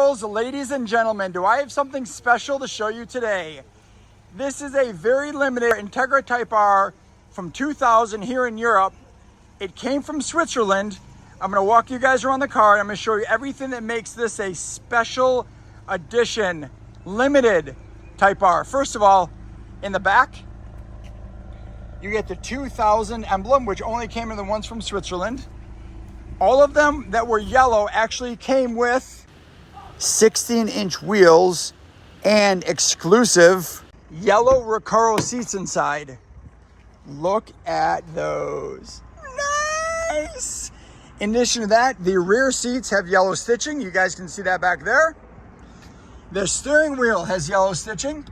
girls, ladies and gentlemen, do I have something special to show you today? This is a very limited Integra Type R from 2000 here in Europe. It came from Switzerland. I'm gonna walk you guys around the car and I'm gonna show you everything that makes this a special edition, limited Type R. First of all, in the back, you get the 2000 emblem, which only came in the ones from Switzerland. All of them that were yellow actually came with 16-inch wheels and exclusive Yellow Recaro seats inside. Look at those. Nice! In addition to that, the rear seats have yellow stitching. You guys can see that back there. The steering wheel has yellow stitching.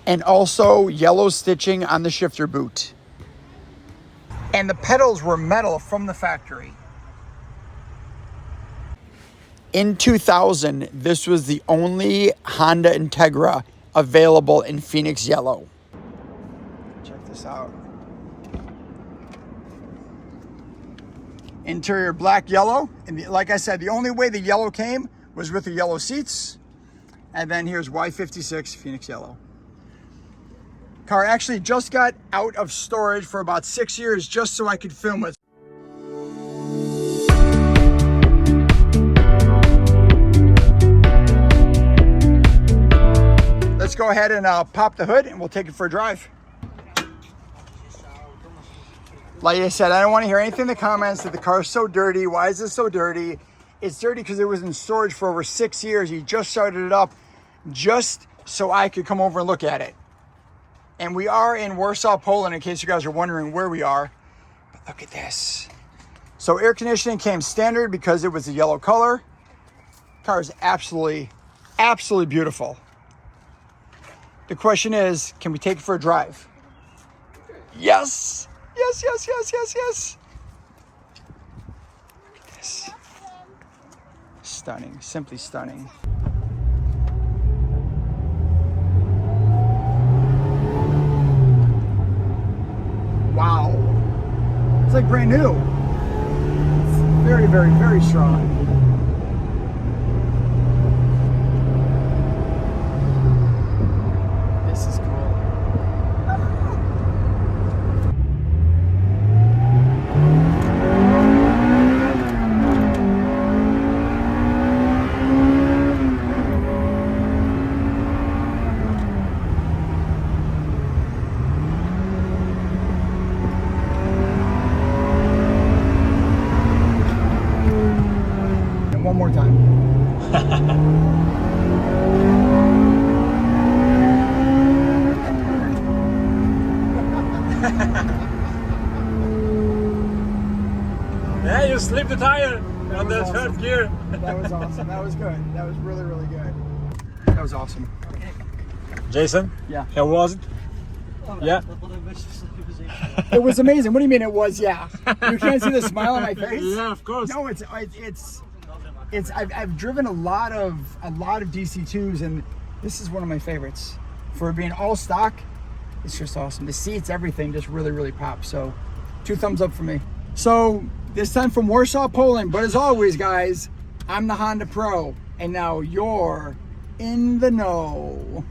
And also yellow stitching on the shifter boot. And the pedals were metal from the factory. In 2000, this was the only Honda Integra available in Phoenix Yellow. Check this out. Interior black, yellow. And like I said, the only way the yellow came was with the yellow seats. And then here's Y56 Phoenix Yellow. Car actually just got out of storage for about 6 years just so I could film it. Let's go ahead and pop the hood and we'll take it for a drive. Like I said, I don't want to hear anything in the comments that the car's so dirty. Why is this so dirty? It's dirty because it was in storage for over 6 years. He just started it up just so I could come over and look at it. And we are in Warsaw, Poland, in case you guys are wondering where we are. But look at this. So air conditioning came standard because it was a yellow color. Car is absolutely, absolutely beautiful. The question is, can we take it for a drive? Yes! Yes, yes, yes, yes, yes! Look at this. Stunning, simply stunning. Wow. It's like brand new. It's very, very, very strong. This is cool. One more time. Yeah, you slipped the tire on the third gear. That was awesome. That was good. That was really, really good. That was awesome. Jason? Yeah. How was it? Yeah. It was amazing. What do you mean it was? Yeah. You can't see the smile on my face? Yeah, of course. No, I've driven a lot of DC2s and this is one of my favorites. For being all stock, it's just awesome. The seats, everything just really, really pops. So 2 thumbs up for me. So this time from Warsaw, Poland. But as always, guys, I'm the Honda Pro and now you're in the know.